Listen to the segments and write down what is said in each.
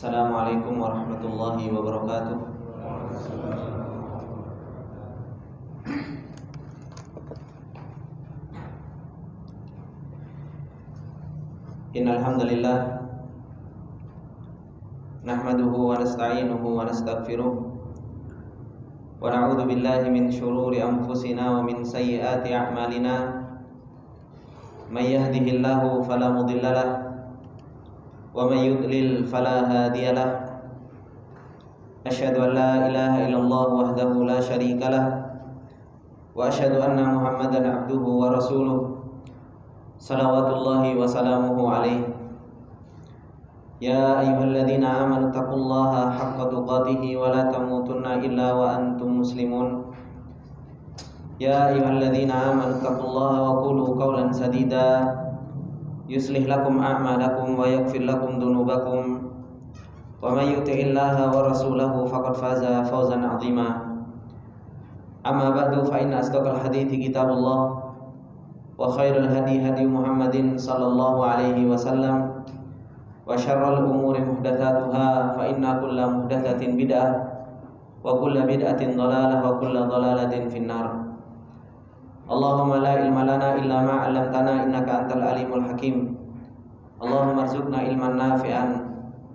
Assalamualaikum warahmatullahi wabarakatuh. Innal hamdalillah nahmaduhu wa nasta'inuhu wa nastaghfiruh wa na'udzu billahi min shururi anfusina wa min sayyiati a'malina. May yahdihillahu fala mudilla lahu wa may yudlil fala hadiya lahu. Asyhadu an la ilaha illallah wahdahu la syarika lahu wa asyhadu anna Muhammadan abduhu wa rasuluh salawatullahi wa salamuhu alaihi. Ya ayyuhalladzina amanu taqullaha haqqa tuqatih wa la tamutunna illa wa antum muslimun. Ya ayyuhalladzina amanu taqullaha wa qulu qawlan sadida yuslih lakum a'malakum wa yaghfir lakum dhunubakum wa may yuti'illaha wa rasulahu faqad faza fawzan 'azima. Amma ba'du, fa inna asdaqal hadithi kitabullah wa khairul hadi hadi Muhammadin sallallahu alaihi wasallam wa syarrul umuri muhdatsatuha fa inna kulla muhdatsatin bid'ah wa kulla bid'atin dhalalah wa kulla dhalalatin finnar. Allahumma la ilma lana illa ma 'allamtana innaka antal alimul hakim. Allahumma arzuqna ilman nafi'an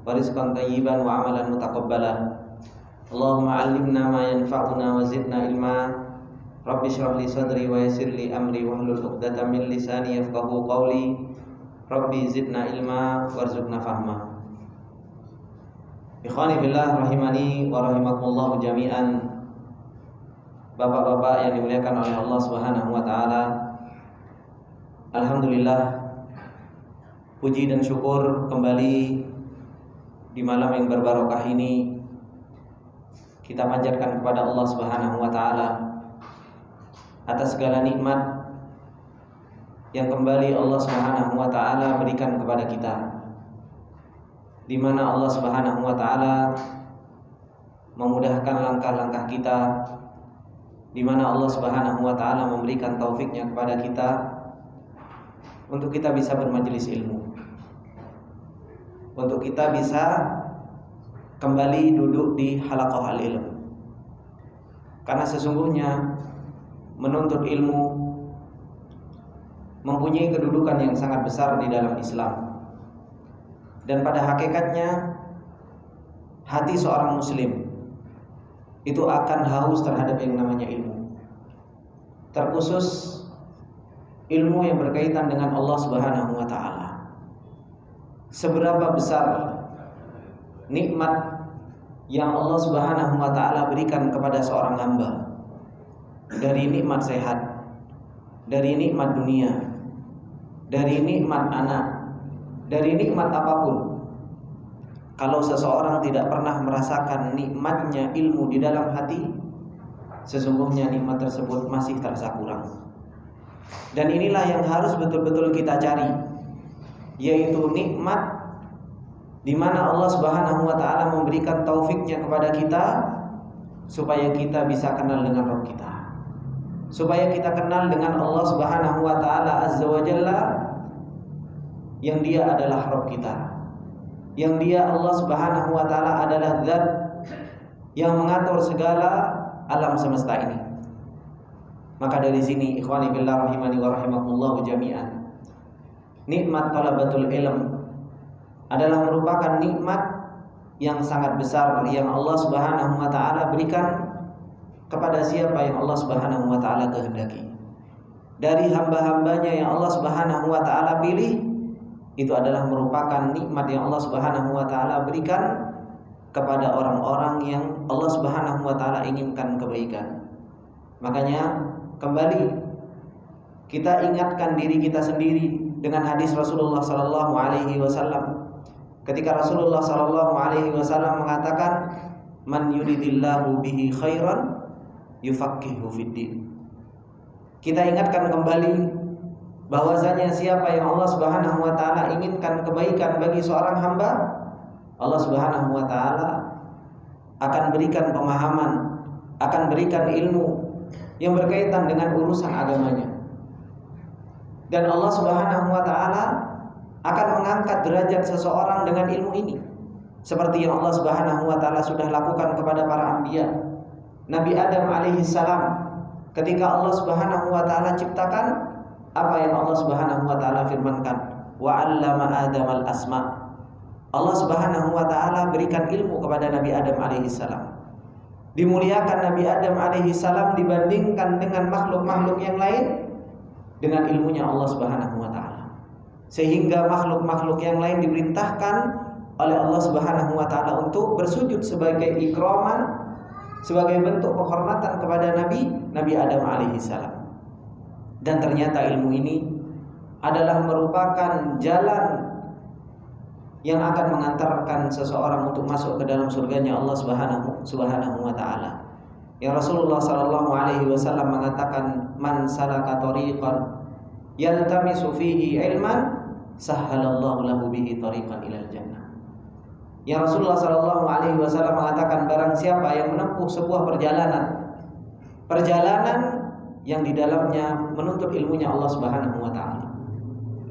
wa rizqan thayyiban wa amalan mutaqabbala. Allahumma 'allimna ma yanfa'una wa zidna ilma. Rabbi shrah li sadri wa yassir li amri wahlul 'uqdatam min lisani yafqahu qawli. Rabbi zidna ilma warzuqna fahma. Ikhwani fillah rahimani wa rahimakumullah jami'an. Bapak-bapak yang dimuliakan oleh Allah Subhanahu wa taala. Alhamdulillah, puji dan syukur kembali di malam yang berbarokah ini kita panjatkan kepada Allah Subhanahu wa taala atas segala nikmat yang kembali Allah Subhanahu wa taala berikan kepada kita, di mana Allah Subhanahu wa taala memudahkan langkah-langkah kita, di mana Allah Subhanahu wa taala memberikan taufiknya kepada kita untuk kita bisa bermajelis ilmu, untuk kita bisa kembali duduk di halaqah al-ilm. Karena sesungguhnya menuntut ilmu mempunyai kedudukan yang sangat besar di dalam Islam. Dan pada hakikatnya hati seorang muslim itu akan haus terhadap yang namanya ilmu. Terkhusus ilmu yang berkaitan dengan Allah Subhanahu wa taala. Seberapa besar nikmat yang Allah Subhanahu wa taala berikan kepada seorang hamba, dari nikmat sehat, dari nikmat dunia, dari nikmat anak, dari nikmat apapun. Kalau seseorang tidak pernah merasakan nikmatnya ilmu di dalam hati, sesungguhnya nikmat tersebut masih terasa kurang. Dan inilah yang harus betul-betul kita cari, yaitu nikmat di mana Allah Subhanahu wa taala memberikan taufiknya kepada kita supaya kita bisa kenal dengan Rabb kita, supaya kita kenal dengan Allah Subhanahu wa taala azza wa jalla, yang dia adalah Rabb kita, yang dia Allah Subhanahu wa taala adalah zat yang mengatur segala alam semesta ini. Maka dari sini ikhwani billah rahimani wa rahimakumullah jami'an, nikmat talabatul ilm adalah merupakan nikmat yang sangat besar yang Allah Subhanahu wa taala berikan kepada siapa yang Allah Subhanahu wa taala kehendaki. Dari hamba-hambanya yang Allah Subhanahu wa taala pilih, itu adalah merupakan nikmat yang Allah Subhanahu wa taala berikan kepada orang-orang yang Allah Subhanahu wa taala inginkan kebaikan. Makanya kembali kita ingatkan diri kita sendiri dengan hadis Rasulullah sallallahu alaihi wasallam. Ketika Rasulullah sallallahu alaihi wasallam mengatakan, "Man yuridillahu bihi khairan yufaqihuhu fiddin." Kita ingatkan kembali bahwasanya siapa yang Allah Subhanahu wa taala inginkan kebaikan bagi seorang hamba, Allah Subhanahu wa taala akan berikan pemahaman, akan berikan ilmu yang berkaitan dengan urusan agamanya. Dan Allah Subhanahu wa taala akan mengangkat derajat seseorang dengan ilmu ini. seperti yang Allah Subhanahu wa taala sudah lakukan kepada para anbiya. Nabi Adam alaihi salam, ketika Allah Subhanahu wa taala ciptakan, apa yang Allah Subhanahu wa taala firmankan? Wa 'allama Adamal asma'. Allah Subhanahu wa taala berikan ilmu kepada Nabi Adam alaihi salam. Dimuliakan Nabi Adam alaihi salam dibandingkan dengan makhluk-makhluk yang lain dengan ilmunya Allah Subhanahu wa taala. Sehingga makhluk-makhluk yang lain diperintahkan oleh Allah Subhanahu wa taala untuk bersujud sebagai ikraman, sebagai bentuk penghormatan kepada Nabi Adam alaihi salam. Dan ternyata ilmu ini adalah merupakan jalan yang akan mengantarkan seseorang untuk masuk ke dalam surganya Allah Subhanahu wa taala. Yang Rasulullah sallallahu alaihi wasallam mengatakan, "Man salaka tariqan yaltamisu fihi ilman, sahhalallahu lahu bihi tariqan ilal jannah." Yang Rasulullah sallallahu alaihi wasallam mengatakan, barang siapa yang menempuh sebuah perjalanan yang di dalamnya menuntut ilmunya Allah Subhanahu wa taala.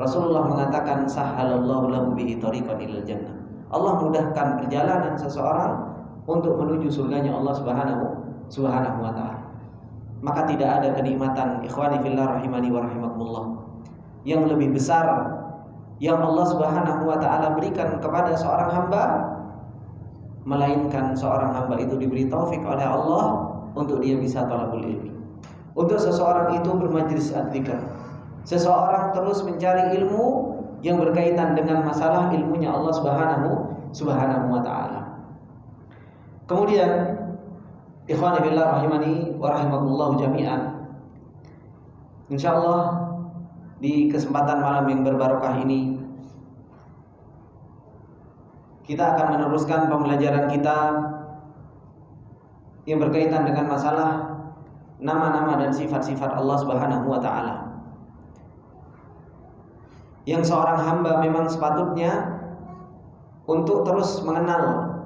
Rasulullah mengatakan, sahhalallahu lahu bihi tariqan ilal jannah. Allah mudahkan perjalanan seseorang untuk menuju surganya Allah Subhanahu wa taala. Maka tidak ada kenikmatan, ikhwani fillah rahimani wa rahimakumullah, yang lebih besar yang Allah Subhanahu wa taala berikan kepada seorang hamba, melainkan seorang hamba itu diberi taufik oleh Allah untuk dia bisa talabul ilmi. Untuk seseorang itu bermajlis adzikr, seseorang terus mencari ilmu yang berkaitan dengan masalah ilmunya Allah Subhanahu wa taala. Kemudian ikhwani fillah rahimani wa rahimakumullah jami'an, insyaallah di kesempatan malam yang berbarokah ini kita akan meneruskan pembelajaran kita yang berkaitan dengan masalah nama-nama dan sifat-sifat Allah Subhanahu wa taala. Yang seorang hamba memang sepatutnya untuk terus mengenal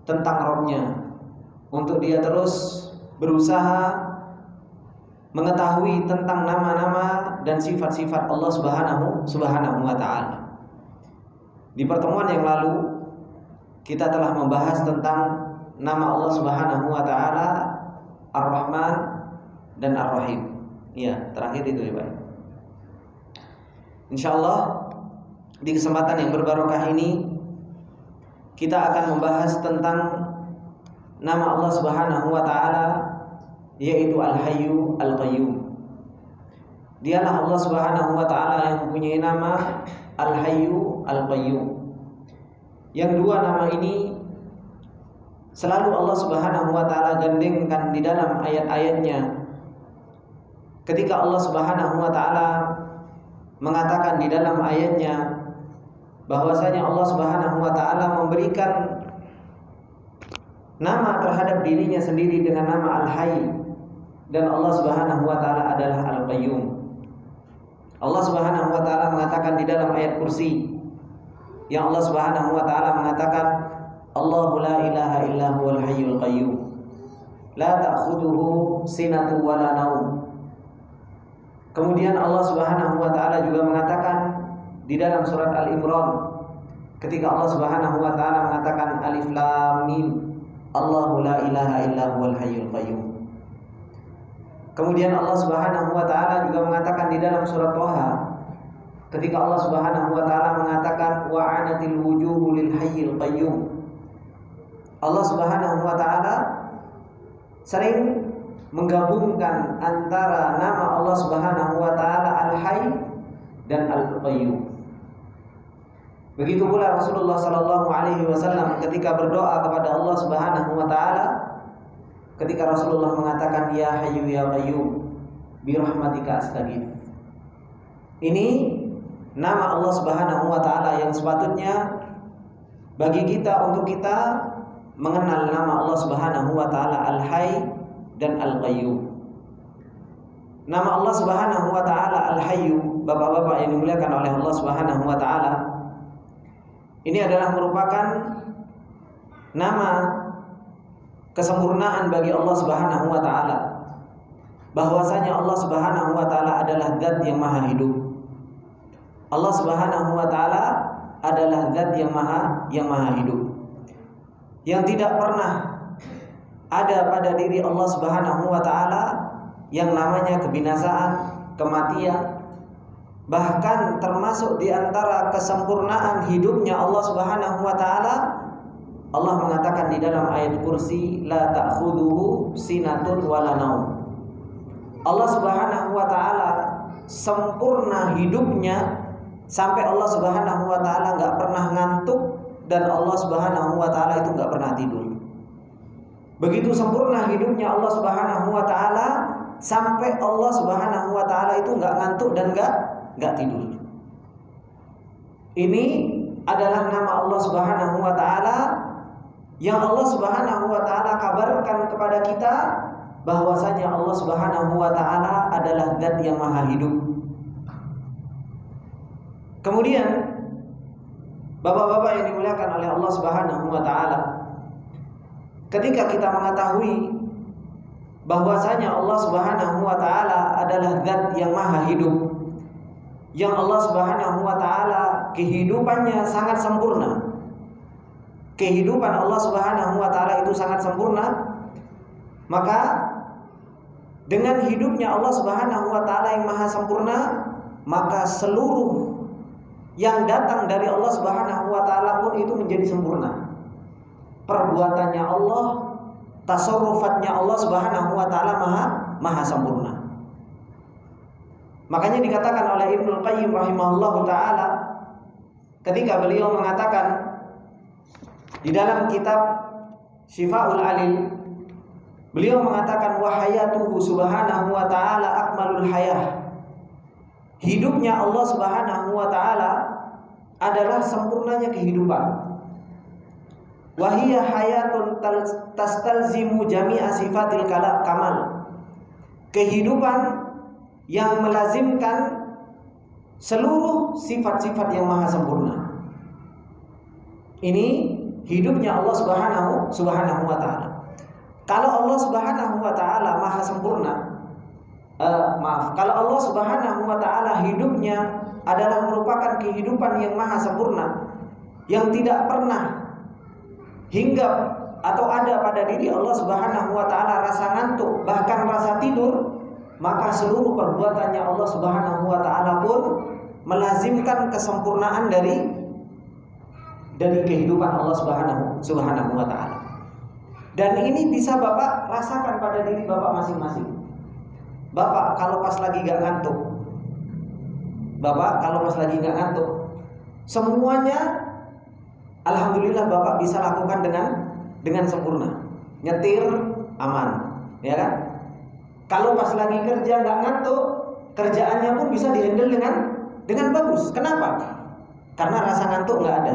tentang Rabb-Nya, untuk dia terus berusaha mengetahui tentang nama-nama dan sifat-sifat Allah Subhanahu wa taala. Di pertemuan yang lalu kita telah membahas tentang nama Allah Subhanahu wa taala Ar-Rahman dan Ar-Rahim. Iya, terakhir itu ya, Pak. Insyaallah di kesempatan yang berbarokah ini kita akan membahas tentang nama Allah Subhanahu wa taala, yaitu Al-Hayyu Al-Qayyum. Dialah Allah Subhanahu wa taala yang mempunyai nama Al-Hayyu Al-Qayyum. Yang dua nama ini selalu Allah Subhanahu wa taala gandengkan di dalam ayat-ayatnya. Ketika Allah Subhanahu wa taala mengatakan di dalam ayatnya bahwasanya Allah Subhanahu wa taala memberikan nama terhadap dirinya sendiri dengan nama Al-Hayy, dan Allah Subhanahu wa taala adalah Al-Qayyum. Allah Subhanahu wa taala mengatakan di dalam ayat kursi yang Allah Subhanahu wa taala mengatakan, Allahu la ilaha illa huwal hayyul qayyum la ta'khudhuhu sinatun wa la naum. Kemudian Allah Subhanahu wa taala juga mengatakan di dalam surat Al-Imran ketika Allah Subhanahu wa taala mengatakan Alif Lam Mim, Allahu la ilaha illa huwal hayyul qayyum. Kemudian Allah Subhanahu wa taala juga mengatakan di dalam surat Thaha ketika Allah Subhanahu wa taala mengatakan wa anatil wujuhu lil hayyil qayyum. Allah Subhanahu wa taala sering menggabungkan antara nama Allah Subhanahu wa taala Al-Hayy dan Al-Qayyum. Begitu pula Rasulullah sallallahu alaihi wasallam ketika berdoa kepada Allah Subhanahu wa taala, ketika Rasulullah mengatakan ya Hayyu ya Qayyum bi rahmatika astaghits. Ini nama Allah Subhanahu wa taala yang sepatutnya bagi kita untuk kita mengenal nama Allah Subhanahu wa taala Al-Hayy dan Al-Qayyum. Nama Allah Subhanahu wa taala Al-Hayyu, Bapak-bapak yang dimuliakan oleh Allah Subhanahu wa taala, ini adalah merupakan nama kesempurnaan bagi Allah Subhanahu wa taala. Bahwasanya Allah Subhanahu wa taala adalah zat yang maha hidup. Allah Subhanahu wa taala adalah zat yang maha hidup. yang tidak pernah ada pada diri Allah Subhanahu wa taala yang namanya kebinasaan, kematian. Bahkan termasuk di antara kesempurnaan hidupnya Allah Subhanahu wa taala, Allah mengatakan di dalam ayat kursi, la ta'khudhuhu sinatun wala naum. Allah Subhanahu wa taala sempurna hidupnya sampai Allah Subhanahu wa taala enggak pernah ngantuk dan Allah Subhanahu wa taala itu enggak pernah tidur. Begitu sempurna hidupnya Allah Subhanahu wa taala sampai Allah Subhanahu wa taala itu enggak ngantuk dan enggak tidur. Ini adalah nama Allah Subhanahu wa taala yang Allah Subhanahu wa taala kabarkan kepada kita bahwasanya Allah Subhanahu wa taala adalah zat yang maha hidup. Kemudian Bapak-bapak yang dimuliakan oleh Allah Subhanahu wa taala, ketika kita mengetahui bahwasanya Allah Subhanahu wa taala adalah zat yang maha hidup, yang Allah Subhanahu wa taala kehidupannya sangat sempurna. Kehidupan Allah Subhanahu wa taala itu sangat sempurna, maka dengan hidupnya Allah Subhanahu wa taala yang maha sempurna, maka seluruh yang datang dari Allah Subhanahu wa taala pun itu menjadi sempurna. Perbuatannya Allah, tasarrufatnya Allah Subhanahu wa taala maha sempurna. Makanya dikatakan oleh Ibnu Qayyim rahimahullahu taala ketika beliau mengatakan di dalam kitab Syifaul Alil, beliau mengatakan wa hayatuhu subhanahu wa ta'ala akmalul hayah. Hidupnya Allah Subhanahu wa ta'ala adalah sempurnanya kehidupan. Wa hiya hayatun tastalzimu jami'a sifatil kamal. Kehidupan yang melazimkan seluruh sifat-sifat yang maha sempurna. Ini hidupnya Allah Subhanahu wa ta'ala. Kalau Allah Subhanahu wa ta'ala maha sempurna, kalau Allah Subhanahu wa ta'ala hidupnya adalah merupakan kehidupan yang maha sempurna, yang tidak pernah hinggap atau ada pada diri Allah Subhanahu wa ta'ala rasa ngantuk, bahkan rasa tidur, maka seluruh perbuatannya Allah Subhanahu wa ta'ala pun melazimkan kesempurnaan dari kehidupan Allah Subhanahu wa ta'ala. Dan ini bisa Bapak rasakan pada diri Bapak masing-masing. Bapak kalau pas lagi gak ngantuk, semuanya alhamdulillah Bapak bisa lakukan dengan sempurna. Nyetir aman, ya kan? Kalau pas lagi kerja gak ngantuk, kerjaannya pun bisa dihandle dengan bagus. Kenapa? Karena rasa ngantuk gak ada.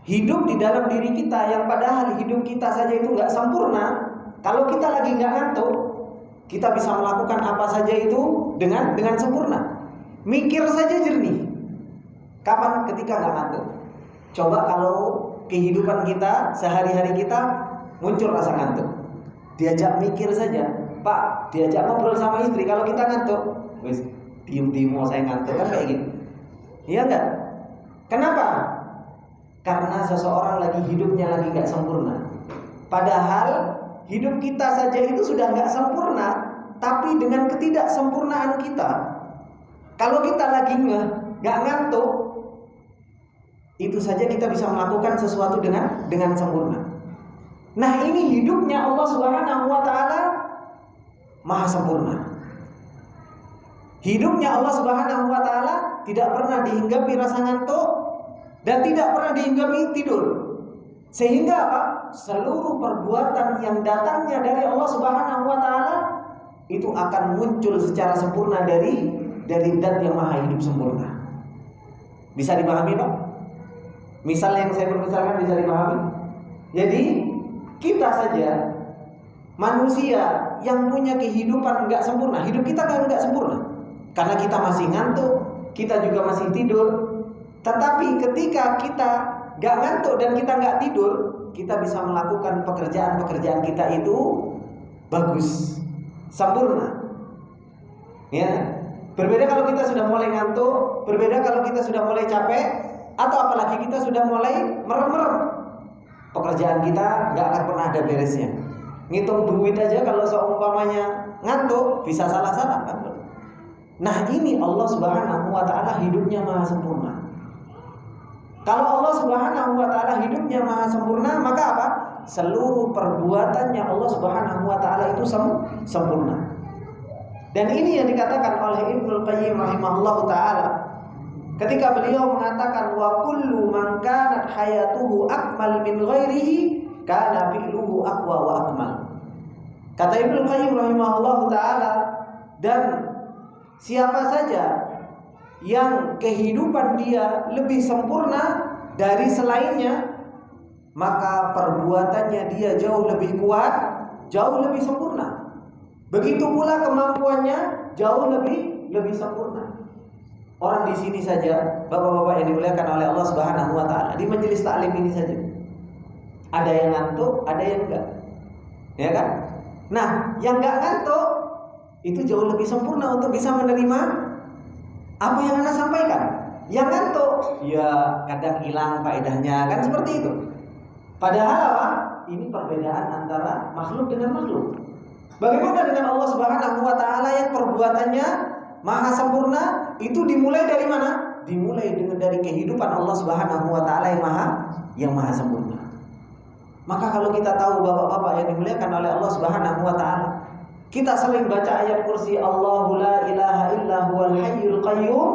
Hidup di dalam diri kita yang padahal hidup kita saja itu gak sempurna. Kalau kita lagi gak ngantuk, kita bisa melakukan apa saja itu dengan sempurna. Mikir saja jernih. Kapan? Ketika gak ngantuk. Coba kalau kehidupan kita, sehari-hari kita muncul rasa ngantuk, diajak mikir saja, Pak, diajak ngobrol sama istri, kalau kita ngantuk, wis diem-diem mau saya ngantuk, kan kayak gitu. Iya enggak? Kenapa? Karena seseorang lagi hidupnya lagi gak sempurna. Padahal hidup kita saja itu sudah gak sempurna, tapi dengan ketidaksempurnaan kita, kalau kita lagi gak ngantuk, itu saja kita bisa melakukan sesuatu dengan sempurna. Nah, ini hidupnya Allah Subhanahu wa ta'ala maha sempurna. Hidupnya Allah Subhanahu wa ta'ala tidak pernah dihinggapi rasa ngantuk dan tidak pernah dihinggapi tidur. Sehingga apa? Seluruh perbuatan yang datangnya dari Allah Subhanahu wa ta'ala itu akan muncul secara sempurna dari zat yang maha hidup sempurna. Bisa dipahami, Pak? Misal yang saya permisalkan bisa dipahami. Jadi kita saja manusia yang punya kehidupan enggak sempurna, hidup kita kan enggak sempurna. Karena kita masih ngantuk, kita juga masih tidur. Tetapi ketika kita enggak ngantuk dan kita enggak tidur, kita bisa melakukan pekerjaan-pekerjaan kita itu bagus, sempurna. Ya. Berbeda kalau kita sudah mulai ngantuk, berbeda kalau kita sudah mulai capek, atau apalagi kita sudah mulai merem-merem. Pekerjaan Kerjaan kita nggak akan pernah ada beresnya. Ngitung duit aja kalau seumpamanya ngantuk bisa salah-salah kan. Nah ini Allah Subhanahu wa ta'ala hidupnya maha sempurna. Kalau Allah Subhanahu wa ta'ala hidupnya maha sempurna, maka apa? Seluruh perbuatannya Allah Subhanahu wa ta'ala itu sempurna. Dan ini yang dikatakan oleh Ibnul Qayyim rahimahullahu ta'ala ketika beliau mengatakan wa kullu man kanat hayatuhu akmal min ghairihi kana fi'luhu aqwa wa akmal. Kata Ibnul Qayyim rahimahullahu ta'ala, dan siapa saja yang kehidupan dia lebih sempurna dari selainnya, maka perbuatannya dia jauh lebih kuat, jauh lebih sempurna. Begitu pula kemampuannya jauh lebih sempurna. Orang di sini saja, bapak-bapak yang dimuliakan oleh Allah Subhanahu wa ta'ala, di majelis taklim ini saja, ada yang ngantuk, ada yang enggak. Ya kan? Nah, yang enggak ngantuk itu jauh lebih sempurna untuk bisa menerima apa yang Anda sampaikan. Yang ngantuk, ya kadang hilang faedahnya, kan seperti itu. Padahal apa? Ini perbedaan antara makhluk dengan makhluk. Bagaimana dengan Allah Subhanahu wa ta'ala yang perbuatannya maha sempurna? Itu dimulai dari mana? Dimulai dari kehidupan Allah Subhanahu wa ta'ala yang maha sempurna. Maka kalau kita tahu bapak-bapak yang dimuliakan oleh Allah Subhanahu wa ta'ala, kita sering baca ayat kursi Allahu la ilaha illa huwal hayyul qayyum,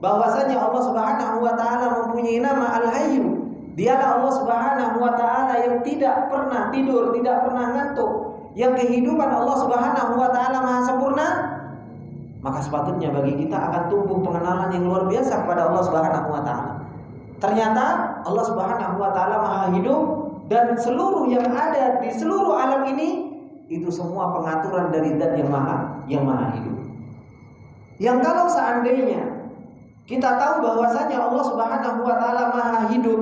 bahwasanya Allah Subhanahu wa ta'ala mempunyai nama Al-Hayyu. Dialah Allah Subhanahu wa ta'ala yang tidak pernah tidur, tidak pernah ngantuk, yang kehidupan Allah Subhanahu wa ta'ala maha sempurna. Maka sepatutnya bagi kita akan tumbuh pengenalan yang luar biasa kepada Allah Subhanahu wa ta'ala. Ternyata Allah Subhanahu wa ta'ala maha hidup, dan seluruh yang ada di seluruh alam ini itu semua pengaturan dari Zat yang maha hidup. Yang kalau seandainya kita tahu bahwasanya Allah Subhanahu wa ta'ala maha hidup,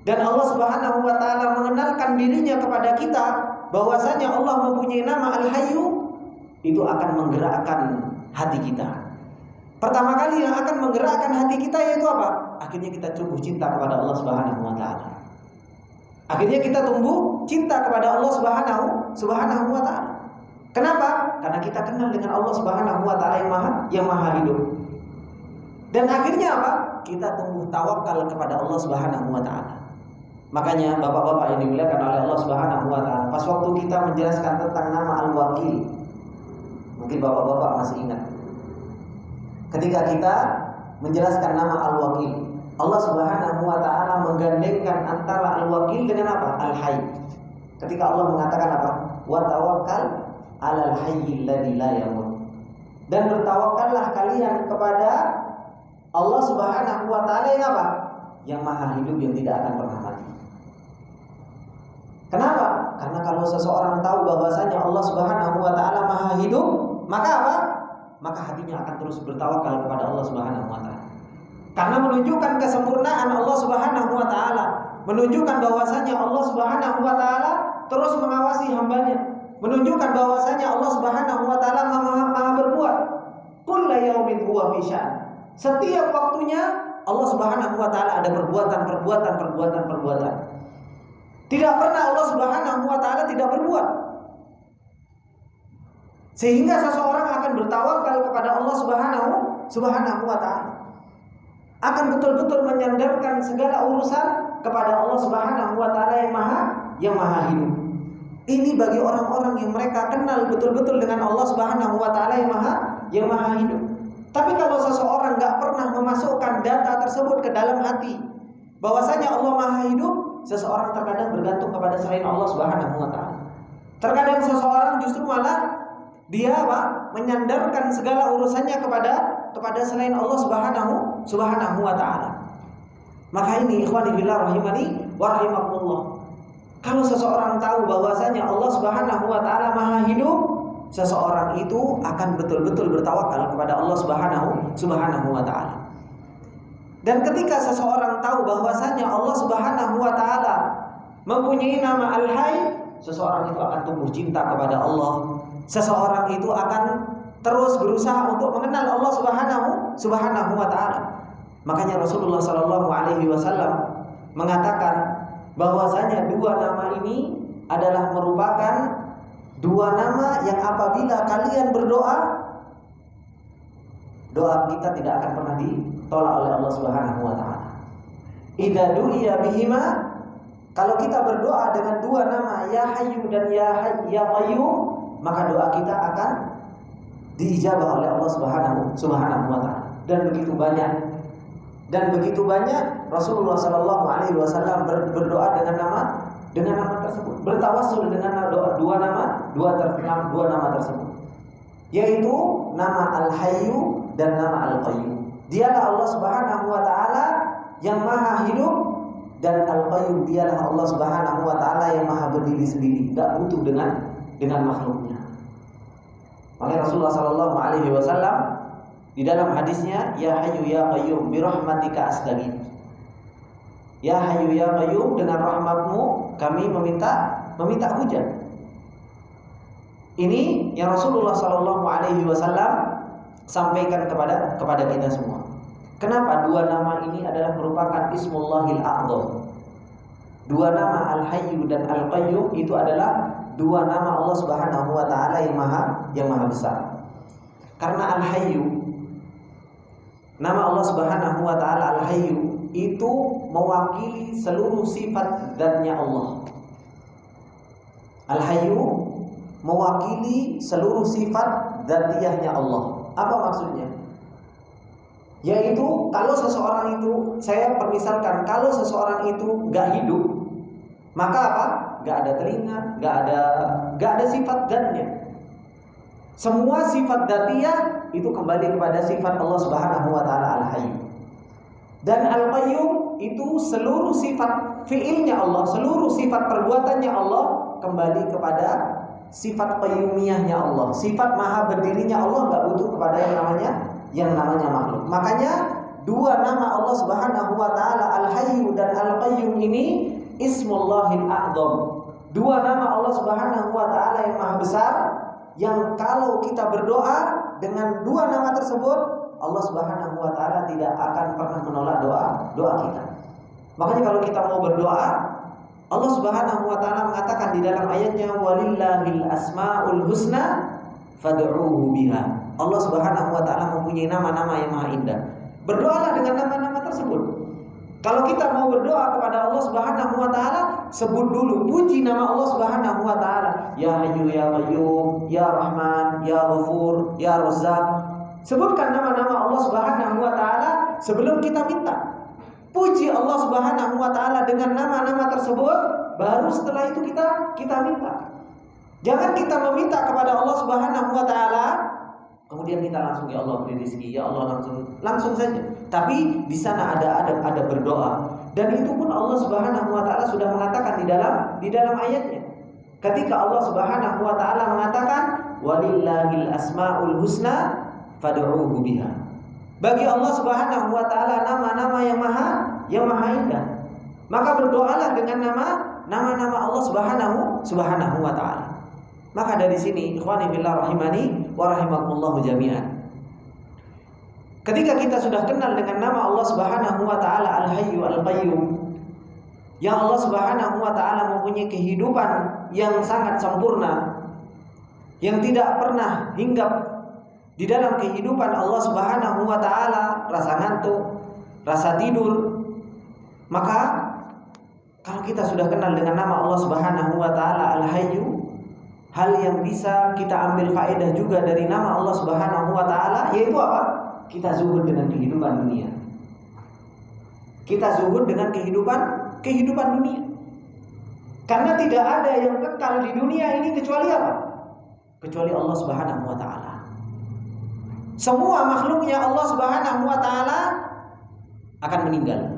dan Allah Subhanahu wa ta'ala mengenalkan dirinya kepada kita bahwasanya Allah mempunyai nama Al-Hayyu, itu akan menggerakkan hati kita. Pertama kali yang akan menggerakkan hati kita yaitu apa? Akhirnya kita tumbuh cinta kepada Allah Subhanahu wa ta'ala. Akhirnya kita tumbuh cinta kepada Allah Subhanahu wa ta'ala. Kenapa? Karena kita kenal dengan Allah Subhanahu wa ta'ala yang maha hidup. Dan akhirnya apa? Kita tumbuh tawakal kepada Allah Subhanahu wa ta'ala. Makanya bapak-bapak yang dimuliakan oleh Allah Subhanahu wa ta'ala, pas waktu kita menjelaskan tentang nama Al-Wakil, mungkin bapak-bapak masih ingat, ketika kita menjelaskan nama Al-Wakil, Allah Subhanahu wa ta'ala menggandengkan antara Al-Wakil dengan apa? Al-Hayy. Ketika Allah mengatakan apa? Wa tawakkal 'alal hayyil ladzi la yamut. Dan bertawakallah kalian kepada Allah Subhanahu wa ta'ala yang apa? Yang maha hidup, yang tidak akan pernah mati. Kenapa? Karena kalau seseorang tahu bahwasanya Allah Subhanahu wa ta'ala maha hidup, maka apa? Maka hatinya akan terus bertawakal kepada Allah Subhanahu wa ta'ala. Karena menunjukkan kesempurnaan Allah Subhanahu wa ta'ala, menunjukkan bahwasanya Allah Subhanahu wa ta'ala terus mengawasi hambanya, menunjukkan bahwasanya Allah Subhanahu wa ta'ala maha berbuat. Kullu yaumin huwa fi sya'an. Setiap waktunya Allah Subhanahu wa ta'ala ada perbuatan. Tidak pernah Allah Subhanahu wa ta'ala tidak berbuat. Sehingga seseorang akan bertawakal kepada Allah Subhanahu wa ta'ala, akan betul-betul menyandarkan segala urusan kepada Allah Subhanahu wa ta'ala yang maha hidup. Ini bagi orang-orang yang mereka kenal betul-betul dengan Allah Subhanahu wa ta'ala yang maha hidup. Tapi kalau seseorang gak pernah memasukkan data tersebut ke dalam hati, bahwasanya Allah maha hidup, seseorang terkadang bergantung kepada selain Allah Subhanahu wa ta'ala. Terkadang seseorang justru malah dia menyandarkan segala urusannya kepada selain Allah Subhanahu wa ta'ala. Maka ini ikhwani billah rahimani wa rahimakumullah, kalau seseorang tahu bahwasanya Allah Subhanahu wa ta'ala maha hidup, seseorang itu akan betul-betul bertawakal kepada Allah Subhanahu wa ta'ala. Dan ketika seseorang tahu bahwasanya Allah Subhanahu wa ta'ala mempunyai nama Al-Hayy, seseorang itu akan tumbuh cinta kepada Allah. Seseorang itu akan terus berusaha untuk mengenal Allah Subhanahu wa ta'ala. Makanya Rasulullah sallallahu alaihi wasallam mengatakan, bahwasanya dua nama ini adalah merupakan dua nama yang apabila kalian berdoa, doa kita tidak akan pernah ditolak oleh Allah Subhanahu wa taala. Idza du'iya bihima, kalau kita berdoa dengan dua nama ya Hayyu dan ya Qayyum, maka doa kita akan diijabah oleh Allah Subhanahu wa taala. Dan begitu banyak Rasulullah sallallahu alaihi wasallam berdoa dengan nama tersebut, bertawassul dengan dua nama tersebut, yaitu nama Al-Hayyu dan nama Al-Qayyum. Dialah Allah Subhanahu wa taala yang maha hidup, dan Al-Qayyum dialah Allah Subhanahu wa taala yang maha berdiri sendiri, tidak butuh dengan makhluknya. Maka Rasulullah sallallahu alaihi wasallam di dalam hadisnya, ya Hayyu ya Qayyum bi rahmatika astaghits. Ya Hayyu ya Qayyum, dengan rahmatmu kami meminta hujan. Ini yang Rasulullah sallallahu alaihi wasallam sampaikan kepada kita semua. Kenapa dua nama ini adalah merupakan Ismullahil A'dzam? Dua nama Al-Hayyu dan Al-Qayyum itu adalah dua nama Allah Subhanahu wa taala yang maha besar. Karena Al-Hayyu, nama Allah Subhanahu wa taala Al-Hayyu itu mewakili seluruh sifat dzatnya Allah. Al-Hayyu mewakili seluruh sifat dzatiyahnya Allah. Apa maksudnya? Yaitu kalau seseorang itu, saya permisalkan, kalau seseorang itu gak hidup, maka apa? Gak ada telinga, gak ada sifat dzatnya. Semua sifat dzatiyah itu kembali kepada sifat Allah Subhanahu wa taala Al-Hayyu. Dan Al-Qayyum itu seluruh sifat fi'ilnya Allah, seluruh sifat perbuatannya Allah kembali kepada sifat qayyumiyahnya Allah. Sifat maha berdirinya Allah enggak butuh kepada yang namanya makhluk. Makanya dua nama Allah Subhanahu wa taala Al-Hayyu dan Al-Qayyum ini Ismullahil A'dzam. Dua nama Allah Subhanahu wa taala yang maha besar, yang kalau kita berdoa dengan dua nama tersebut, Allah Subhanahu wa taala tidak akan pernah menolak doa kita. Makanya kalau kita mau berdoa, Allah Subhanahu wa taala mengatakan di dalam ayatnya, walillahil asmaul husna fad'uuhu biha. Allah Subhanahu wa taala mempunyai nama-nama yang maha indah. Berdoalah dengan nama-nama tersebut. Kalau kita mau berdoa kepada Allah Subhanahu wa taala, sebut dulu, puji nama Allah Subhanahu wa taala. Ya Hayyu ya Qayyum, ya Rahman, ya Ghafur, ya Razzaq. Sebutkan nama-nama Allah Subhanahu wa taala sebelum kita minta. Puji Allah Subhanahu wa taala dengan nama-nama tersebut, baru setelah itu kita minta. Jangan kita meminta kepada Allah Subhanahu wa taala kemudian kita langsung, ya Allah beri rezeki, ya Allah langsung saja. Tapi di sana ada berdoa, dan itu pun Allah Subhanahu wa taala sudah mengatakan di dalam ayatnya. Ketika Allah Subhanahu wa taala mengatakan walillahil asmaul husna fad'uuhu biha. Bagi Allah Subhanahu wa taala nama-nama yang maha indah. Maka berdoalah dengan nama-nama Allah Subhanahu wa taala. Maka dari sini ikhwani fillah rahimani wa rahimakumullah jami'an. Ketika kita sudah kenal dengan nama Allah Subhanahu wa taala Al-Hayyu Al-Qayyum, yang Allah Subhanahu wa taala mempunyai kehidupan yang sangat sempurna, yang tidak pernah hinggap di dalam kehidupan Allah Subhanahu wa taala rasa ngantuk, rasa tidur. Maka kalau kita sudah kenal dengan nama Allah Subhanahu wa taala Al-Hayyu, hal yang bisa kita ambil faedah juga dari nama Allah Subhanahu wa taala yaitu apa? Kita zuhud dengan kehidupan dunia. Kita zuhud dengan kehidupan dunia. Karena tidak ada yang kekal di dunia ini kecuali apa? Kecuali Allah Subhanahu wa taala. Semua makhluknya Allah Subhanahu wa taala akan meninggal.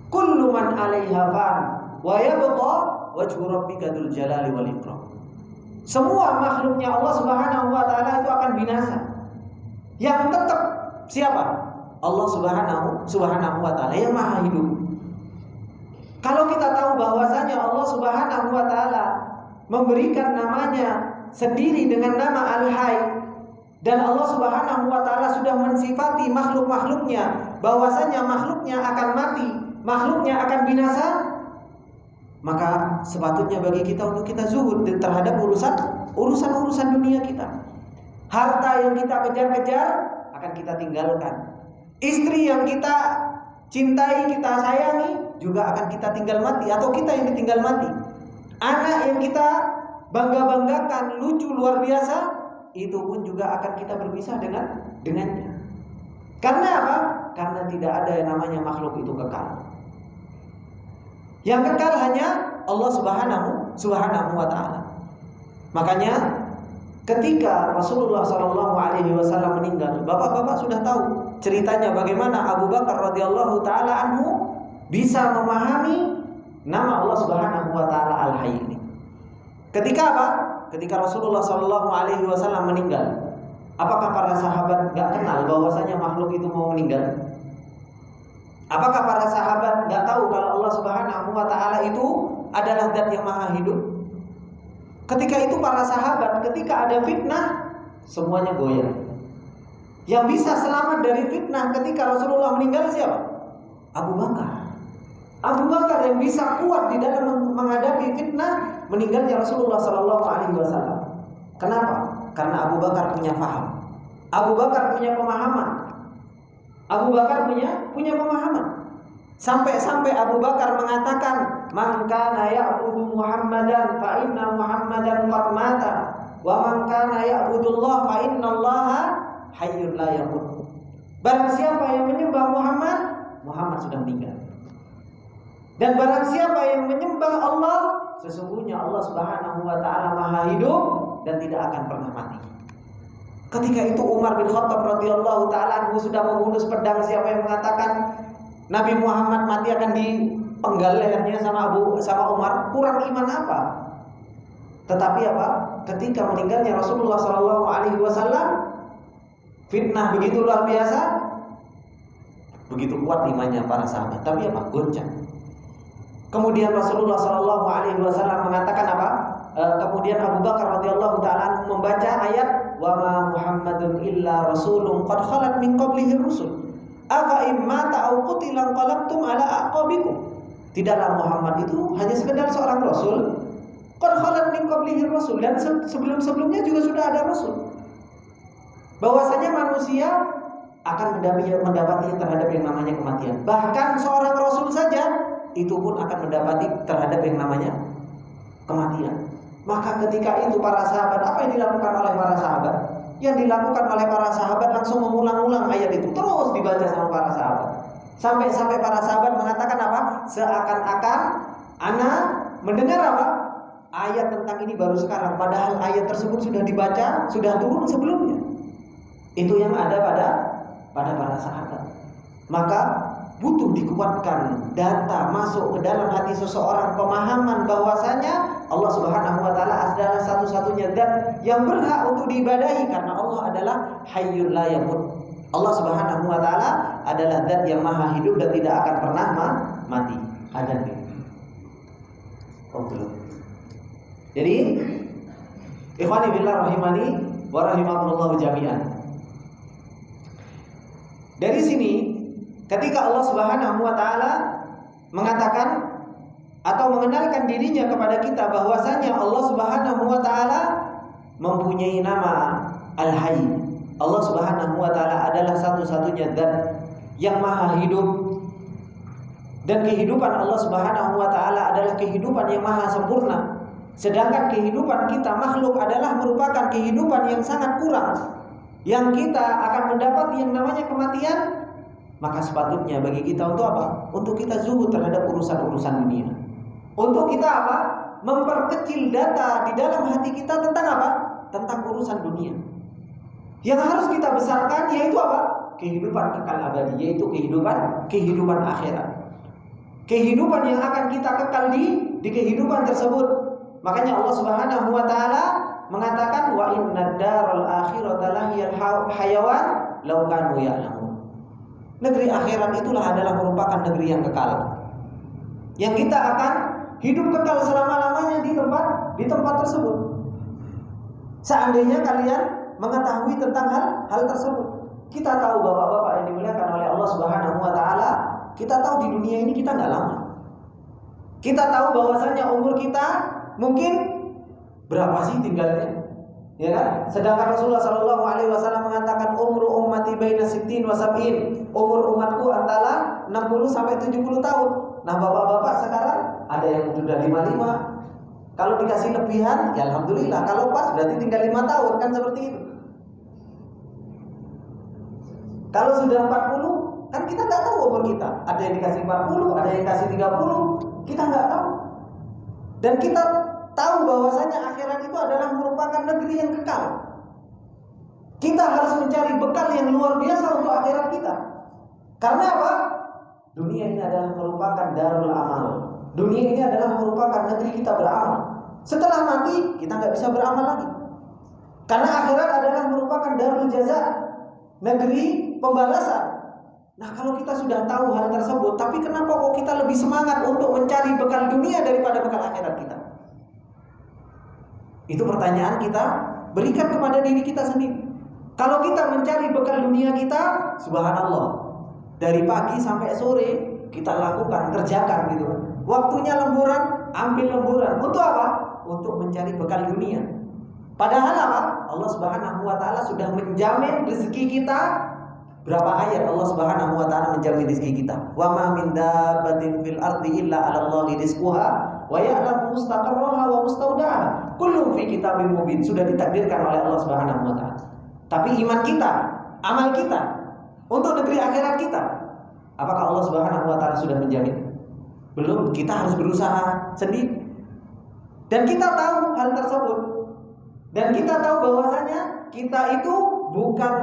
Kullu man 'alaiha fan wa yabqa wajhu rabbika dzul jalali wal ikram. Semua makhluknya Allah Subhanahu wa taala itu akan binasa. Yang tetap siapa? Allah Subhanahu wa taala yang maha hidup. Kalau kita tahu bahwasanya Allah Subhanahu wa taala memberikan namanya sendiri dengan nama Al-Hayy, dan Allah Subhanahu wa taala sudah mensifati makhluk-makhluknya bahwasanya makhluknya akan mati, makhluknya akan binasa, maka sepatutnya bagi kita untuk kita zuhud terhadap urusan dunia kita. Harta yang kita kejar-kejar akan kita tinggalkan. Istri yang kita cintai, kita sayangi juga akan kita tinggal mati, atau kita yang ditinggal mati. Anak yang kita bangga-banggakan, lucu luar biasa, itu pun juga akan kita berpisah dengannya. Karena apa? Karena tidak ada yang namanya makhluk itu kekal. Yang kekal hanya Allah Subhanahu wa taala. Makanya ketika Rasulullah SAW meninggal, bapak-bapak sudah tahu ceritanya bagaimana Abu Bakar radhiyallahu taala anhu bisa memahami nama Allah Subhanahu wa taala Al-Hayy ini. Ketika apa? Ketika Rasulullah SAW meninggal, apakah para sahabat gak kenal bahwasanya makhluk itu mau meninggal? Apakah para sahabat gak tahu kalau Allah Subhanahu wa taala itu adalah zat yang maha hidup? Ketika itu para sahabat, ketika ada fitnah, semuanya goyah. Yang bisa selamat dari fitnah ketika Rasulullah meninggal siapa? Abu Bakar. Abu Bakar yang bisa kuat di dalam menghadapi fitnah meninggalnya Rasulullah SAW. Kenapa? Karena Abu Bakar punya paham. Abu Bakar punya pemahaman. Abu Bakar punya pemahaman. Sampai-sampai Abu Bakar mengatakan, "Man kana ya'budu Muhammadan fa inna Muhammadan qad mata, wa man kana ya'budullah fa innallaha hayyun la yamut." Barang siapa yang menyembah Muhammad, Muhammad sudah meninggal. Dan barang siapa yang menyembah Allah, sesungguhnya Allah Subhanahu wa taala maha hidup dan tidak akan pernah mati. Ketika itu Umar bin Khattab radhiyallahu taala anhu sudah menghunus pedang. Siapa yang mengatakan Nabi Muhammad mati akan dipenggal lehernya sama Umar, kurang iman apa? Tetapi apa? Ketika meninggalnya Rasulullah SAW, fitnah begitu luar biasa, begitu kuat imannya para sahabat. Tapi apa? Goncang. Kemudian Rasulullah SAW mengatakan apa? Kemudian Abu Bakar radhiyallahu taala membaca ayat, "Wa ma Muhammadun illa rasulun qad khalat min qablihi rusul. Afa imma ta'u qutilan qalabtum ala aqabikum." Tidaklah Muhammad itu hanya sekedar seorang rasul, qad khalat min qablihi rasul, dan sebelum-sebelumnya juga sudah ada rasul. Bahwasanya manusia akan mendapati terhadap yang namanya kematian. Bahkan seorang rasul saja itu pun akan mendapati terhadap yang namanya kematian. Maka ketika itu para sahabat, apa yang dilakukan oleh para sahabat? Yang dilakukan oleh para sahabat langsung mengulang-ulang ayat itu, terus dibaca sama para sahabat. Sampai para sahabat mengatakan apa? Seakan-akan ana mendengar apa? Ayat tentang ini baru sekarang, padahal ayat tersebut sudah dibaca, sudah turun sebelumnya. Itu yang ada pada para sahabat. Maka butuh dikuatkan data masuk ke dalam hati seseorang, pemahaman bahwasanya Allah Subhanahu wa taala adalah satu-satunya zat yang berhak untuk diibadahi, karena Allah adalah hayyul la yamut. Allah Subhanahu wa taala adalah zat yang maha hidup dan tidak akan pernah mati. Azan. Oh, belum. Jadi ikhwani billah rahimani wa rahimakumullah jami'an. Dari sini ketika Allah Subhanahu wa taala mengatakan atau mengenalkan dirinya kepada kita bahwasanya Allah Subhanahu wa taala mempunyai nama Al-Hayy. Allah Subhanahu wa taala adalah satu-satunya zat yang maha hidup. Dan kehidupan Allah Subhanahu wa taala adalah kehidupan yang maha sempurna. Sedangkan kehidupan kita makhluk adalah merupakan kehidupan yang sangat kurang. Yang kita akan mendapat yang namanya kematian. Maka sepatutnya bagi kita untuk apa? Untuk kita zuhud terhadap urusan-urusan dunia. Untuk kita apa? Memperkecil data di dalam hati kita tentang apa? Tentang urusan dunia. Yang harus kita besarkan yaitu apa? Kehidupan kekal abadi, yaitu kehidupan akhirat. Kehidupan yang akan kita kekal di kehidupan tersebut. Makanya Allah Subhanahu wa taala mengatakan, "Wa innad daral akhirata lahiyal hayawan law kanu ya'lamun." Negeri akhirat itulah adalah merupakan negeri yang kekal, yang kita akan hidup kekal selama-lamanya di tempat tersebut. Seandainya kalian mengetahui tentang hal tersebut. Kita tahu bapak-bapak yang dimuliakan oleh Allah Subhanahu wa taala, kita tahu di dunia ini kita enggak lama. Kita tahu bahwasanya umur kita mungkin berapa sih tinggalnya? Ya kan? Sedangkan Rasulullah sallallahu alaihi wasallam mengatakan umru ummati baina sittin wa sab'in. Umur umatku antara 60 sampai 70 tahun. Nah, bapak-bapak sekarang ada yang sudah 55. Kalau dikasih lebihan, ya alhamdulillah. Kalau pas berarti tinggal 5 tahun, kan seperti itu. Kalau sudah 40, kan kita nggak tahu umur kita. Ada yang dikasih 40, ada yang dikasih 30, kita nggak tahu. Dan kita tahu bahwasanya akhirat itu adalah merupakan negeri yang kekal. Kita harus mencari bekal yang luar biasa untuk akhirat kita. Karena apa? Dunia ini adalah merupakan darul amal. Dunia ini adalah merupakan negeri kita beramal. Setelah mati kita nggak bisa beramal lagi. Karena akhirat adalah merupakan darul jaza, negeri pembalasan. Nah, kalau kita sudah tahu hal tersebut, tapi kenapa kok kita lebih semangat untuk mencari bekal dunia daripada bekal akhirat kita? Itu pertanyaan kita berikan kepada diri kita sendiri. Kalau kita mencari bekal dunia kita, subhanallah, dari pagi sampai sore kita lakukan, kerjakan gitu. Waktunya lemburan, ambil lemburan. Untuk apa? Untuk mencari bekal dunia. Padahal apa? Allah Subhanahu wa taala sudah menjamin rezeki kita. Berapa ayat Allah Subhanahu wa taala menjamin rezeki kita? Wa ma min dabbatin fil ardi illa 'ala Allahi rizquha wa ya'lamu mustaqarraha wa mustaudaha. Kullun fi kitabim mubin. Sudah ditakdirkan oleh Allah Subhanahu wa taala. Tapi iman kita, amal kita untuk negeri akhirat kita, apakah Allah Subhanahu wa taala sudah menjamin? Belum, kita harus berusaha sendiri. Dan kita tahu hal tersebut. Dan kita tahu bahwasanya kita itu bukan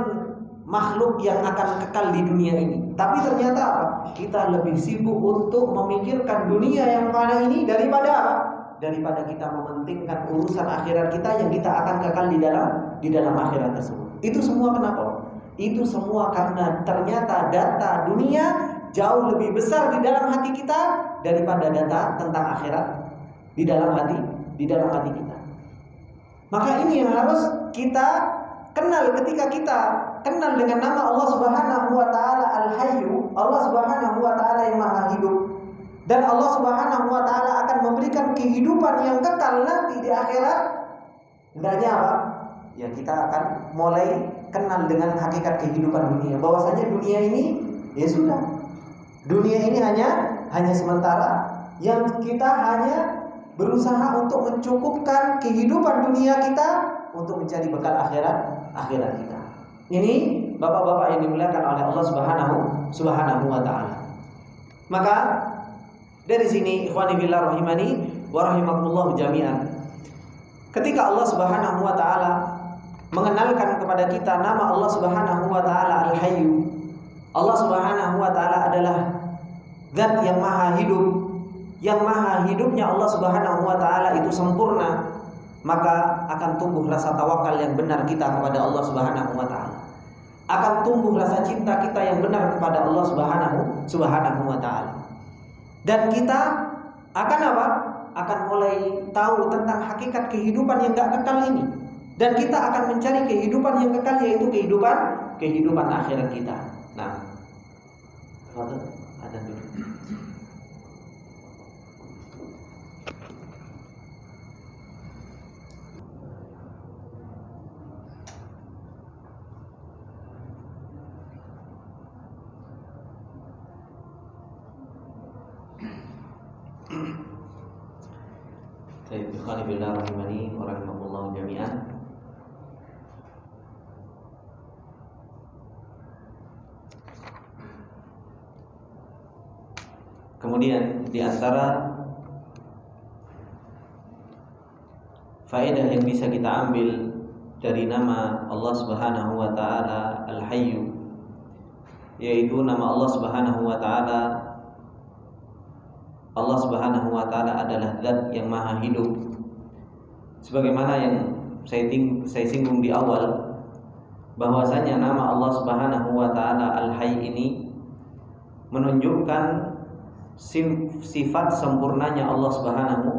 makhluk yang akan kekal di dunia ini. Tapi ternyata apa? Kita lebih sibuk untuk memikirkan dunia yang fana ini daripada apa? Daripada kita mementingkan urusan akhirat kita yang kita akan kekal di dalam akhirat tersebut. Itu semua kenapa? Itu semua karena ternyata data dunia jauh lebih besar di dalam hati kita daripada data tentang akhirat di dalam hati kita. Maka ini yang harus kita kenal ketika kita kenal dengan nama Allah Subhanahu wa taala Al-Hayyu, Allah Subhanahu wa taala yang Maha Hidup. Dan Allah Subhanahu wa taala akan memberikan kehidupan yang kekal nanti di akhirat. Hendaknya apa? Ya, kita akan mulai kenal dengan hakikat kehidupan dunia. Bahwasanya dunia ini ya sudah. Dunia ini hanya sementara. Yang kita hanya berusaha untuk mencukupkan kehidupan dunia kita untuk mencari bekal akhirat kita. Ini bapak-bapak yang dimuliakan oleh Allah Subhanahu wa taala. Maka dari sini ikhwani billah rahimani wa rahimakumullah jami'an. Ketika Allah Subhanahu wa taala mengenalkan kepada kita nama Allah Subhanahu wa taala Al-Hayyu. Allah Subhanahu wa taala adalah zat yang maha hidup. Yang maha hidupnya Allah Subhanahu wa taala itu sempurna, maka akan tumbuh rasa tawakal yang benar kita kepada Allah Subhanahu wa taala. Akan tumbuh rasa cinta kita yang benar kepada Allah Subhanahu wa taala. Dan kita akan apa? Akan mulai tahu tentang hakikat kehidupan yang enggak kekal ini. Dan kita akan mencari kehidupan yang kekal, yaitu kehidupan akhirat kita. Nah, ada dulu. Baik, ikhwan fillah rahimani wa rahimakumullah jami'an. Kemudian di antara faedah yang bisa kita ambil dari nama Allah Subhanahu wa taala Al-Hayyu, yaitu nama Allah Subhanahu wa taala, Allah Subhanahu wa taala adalah zat yang maha hidup. Sebagaimana yang saya singgung di awal, bahwasanya nama Allah Subhanahu wa taala Al-Hayy ini menunjukkan sifat sempurnanya Allah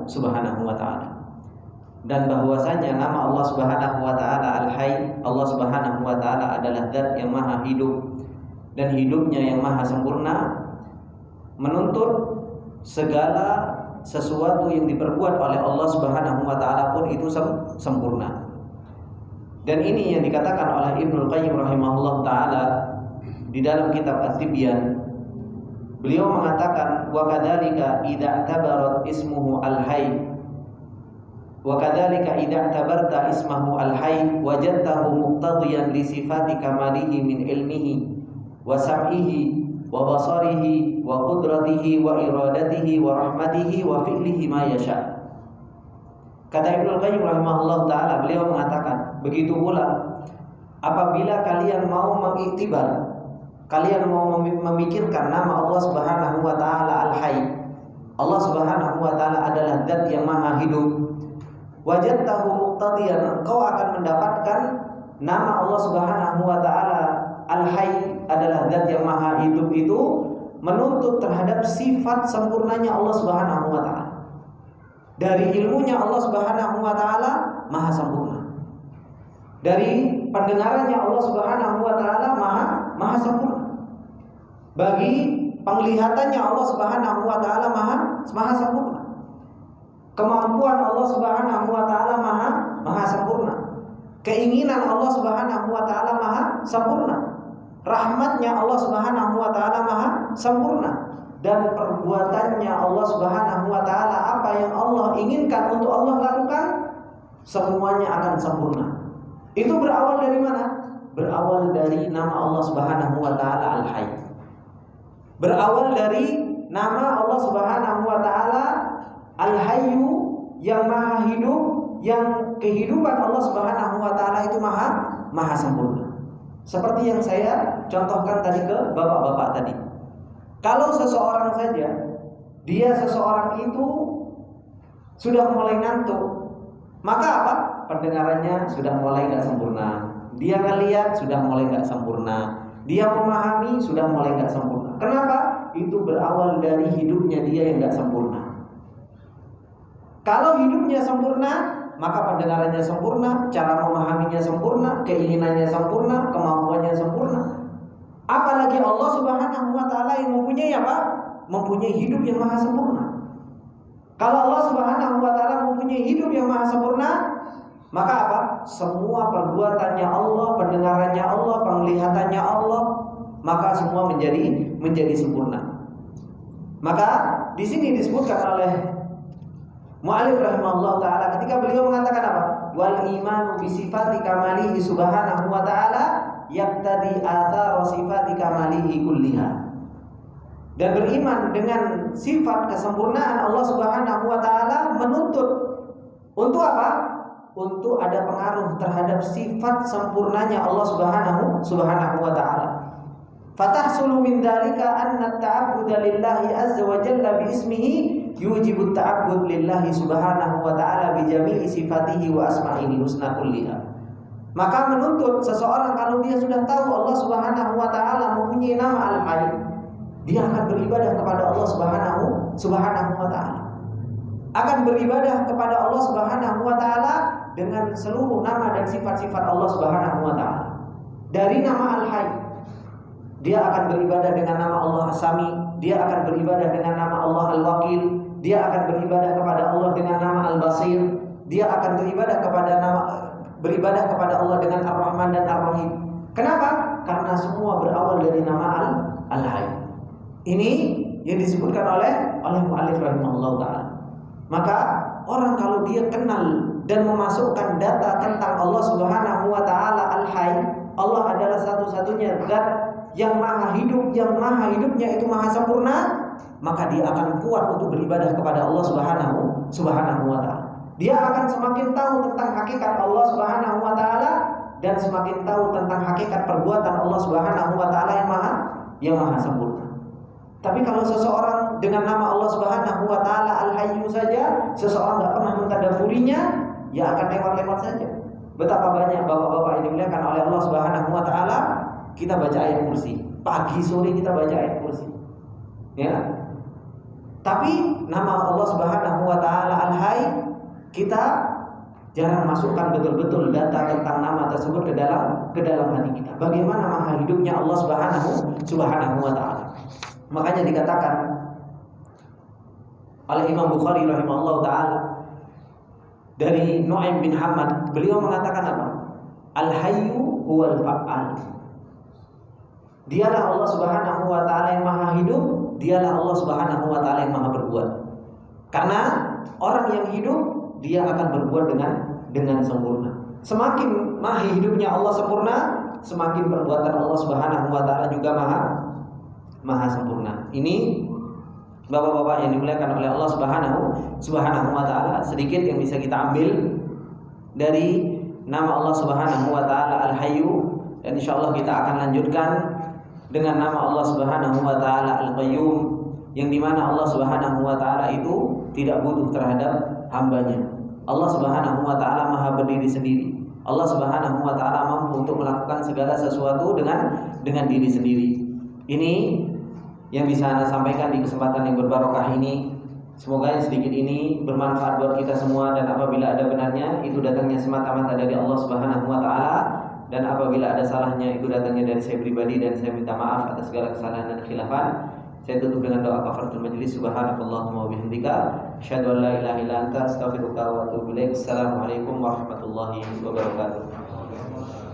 Subhanahu wa taala. Dan bahwasanya nama Allah Subhanahu wa taala Al-Hayy, Allah Subhanahu wa taala adalah zat yang maha hidup, dan hidupnya yang maha sempurna menuntut segala sesuatu yang diperbuat oleh Allah Subhanahu wa taala pun itu sempurna. Dan ini yang dikatakan oleh Ibnu Qayyim rahimahullah taala di dalam kitab At-Tibyan. Beliau mengatakan wa kadzalika idza tabarat ismuhu al-hayy wa kadzalika idza tabarta ismahu al-hayy wajadtahu muqtadiyan li sifati kamalihi min ilmihi wa sam'ihi wa basarihi wa qudratihi wa iradatihi wa rahmatihi wa fi'lihi ma yasha. Kata Ibnu Qayyim rahimahullah taala, beliau mengatakan, begitu pula apabila kalian mau mengiktibar, kalian mau memikirkan nama Allah Subhanahu wa taala Al-Hayy. Allah Subhanahu wa taala adalah zat yang maha hidup. Wajadtahu muqtadiyan, engkau akan mendapatkan nama Allah Subhanahu wa taala Al-Hayy adalah zat yang maha hidup itu menuntut terhadap sifat sempurnanya Allah Subhanahu wa taala. Dari ilmunya Allah Subhanahu wa taala maha sempurna. Dari pendengarannya Allah Subhanahu wa taala maha sempurna. Bagi penglihatannya Allah Subhanahu wa taala maha sempurna. Kemampuan Allah Subhanahu wa taala maha sempurna. Keinginan Allah Subhanahu wa taala maha sempurna. Rahmatnya Allah Subhanahu wa taala maha sempurna. Dan perbuatannya Allah Subhanahu wa taala, apa yang Allah inginkan untuk Allah lakukan, semuanya akan sempurna. Itu berawal dari mana? Berawal dari nama Allah Subhanahu wa taala Al-Hayy. Berawal dari nama Allah Subhanahu wa taala Al-Hayyu, yang maha hidup, yang kehidupan Allah Subhanahu wa taala itu maha sempurna. Seperti yang saya contohkan tadi ke bapak-bapak tadi. Kalau seseorang saja, seseorang itu sudah mulai ngantuk, maka apa? Pendengarannya sudah mulai nggak sempurna. Dia ngelihat sudah mulai nggak sempurna. Dia memahami sudah mulai nggak sempurna. Kenapa? Itu berawal dari hidupnya dia yang nggak sempurna. Kalau hidupnya sempurna, maka pendengarannya sempurna, cara memahaminya sempurna, keinginannya sempurna, kemampuannya sempurna. Apalagi Allah Subhanahu wa taala yang mempunyai apa? Mempunyai hidup yang maha sempurna. Kalau Allah Subhanahu wa taala mempunyai hidup yang maha sempurna, maka apa? Semua perbuatannya Allah, pendengarannya Allah, penglihatannya Allah, maka semua menjadi sempurna. Maka di sini disebutkan oleh mu'allif rahimahullah taala ketika beliau mengatakan apa? Wal imanu bi sifati kamalihi subhanahu wa taala yaqtadi athara sifati kamalihi kulliha. Dan beriman dengan sifat kesempurnaan Allah Subhanahu wa taala menuntut untuk apa? Untuk ada pengaruh terhadap sifat sempurnanya Allah Subhanahu wa taala. Fatahsulu min dzalika anna at-ta'abbuda lillahi azza wa jalla bi ismihi yujibu at-ta'abbud lillahi subhanahu wa ta'ala bi jami'i sifatihi wa asma'ihi husna kulliha. Maka menuntut seseorang kalau dia sudah tahu Allah Subhanahu wa taala mempunyai nama Al-Hayy, dia akan beribadah kepada Allah Subhanahu wa taala. Akan beribadah kepada Allah Subhanahu wa taala dengan seluruh nama dan sifat-sifat Allah Subhanahu wa taala. Dari nama Al-Hayy, dia akan beribadah dengan nama Allah As-Sami, dia akan beribadah dengan nama Allah Al-Wakil, dia akan beribadah kepada Allah dengan nama Al-Basir, dia akan beribadah kepada Allah dengan Ar-Rahman dan Ar-Rahim. Kenapa? Karena semua berawal dari nama Al-Hayy. Ini yang disebutkan oleh mu'allif rahimahullah ta'ala. Maka orang kalau dia kenal dan memasukkan data tentang Allah Subhanahu wa ta'ala Al-Hayy, Allah adalah satu-satunya zat yang maha hidup, yang maha hidupnya itu maha sempurna, maka dia akan kuat untuk beribadah kepada Allah Subhanahu wa ta'ala. Dia akan semakin tahu tentang hakikat Allah Subhanahu wa ta'ala dan semakin tahu tentang hakikat perbuatan Allah Subhanahu wa ta'ala yang maha sempurna. Tapi kalau seseorang dengan nama Allah Subhanahu wa ta'ala Al-Hayyu saja, seseorang tidak pernah mentadabburinya, ya akan lewat-lewat saja. Betapa banyak bapak-bapak yang dimuliakan oleh Allah Subhanahu wa ta'ala, kita baca ayat kursi, pagi sore kita baca ayat kursi, ya. Tapi nama Allah Subhanahu wa ta'ala Al-Hayy, kita jarang masukkan betul-betul data tentang nama tersebut ke dalam hati kita. Bagaimana maha hidupnya Allah Subhanahu wa ta'ala. Makanya dikatakan oleh Imam Bukhari rahimahullah taala dari Nu'aim bin Hamad, beliau mengatakan apa? Al-hayyu huwal fa'al. Dialah Allah Subhanahu wa taala yang maha hidup, dialah Allah Subhanahu wa taala yang maha berbuat. Karena orang yang hidup dia akan berbuat dengan sempurna. Semakin maha hidupnya Allah sempurna, semakin perbuatan Allah Subhanahu wa taala juga maha sempurna. Ini Bapak-bapak yang dimuliakan oleh Allah Subhanahu wa taala, sedikit yang bisa kita ambil dari nama Allah Subhanahu wa taala Al-Hayyu, dan insyaallah kita akan lanjutkan dengan nama Allah Subhanahu wa taala Al-Qayyum, yang dimana Allah Subhanahu wa taala itu tidak butuh terhadap hambanya. Allah Subhanahu wa taala maha berdiri sendiri. Allah Subhanahu wa taala mampu untuk melakukan segala sesuatu dengan diri sendiri. Ini yang bisa Anda sampaikan di kesempatan yang berbarokah ini. Semoga yang sedikit ini bermanfaat buat kita semua, dan apabila ada benarnya itu datangnya semata-mata dari Allah Subhanahu wa taala, dan apabila ada salahnya itu datangnya dari saya pribadi, dan saya minta maaf atas segala kesalahan dan khilafan. Saya tutup dengan doa kafaratul majlis. Subhanakallahumma wa bihamdika asyhadu an la ilaha illa anta astaghfiruka wa atubu ilaik. Assalamualaikum warahmatullahi wabarakatuh.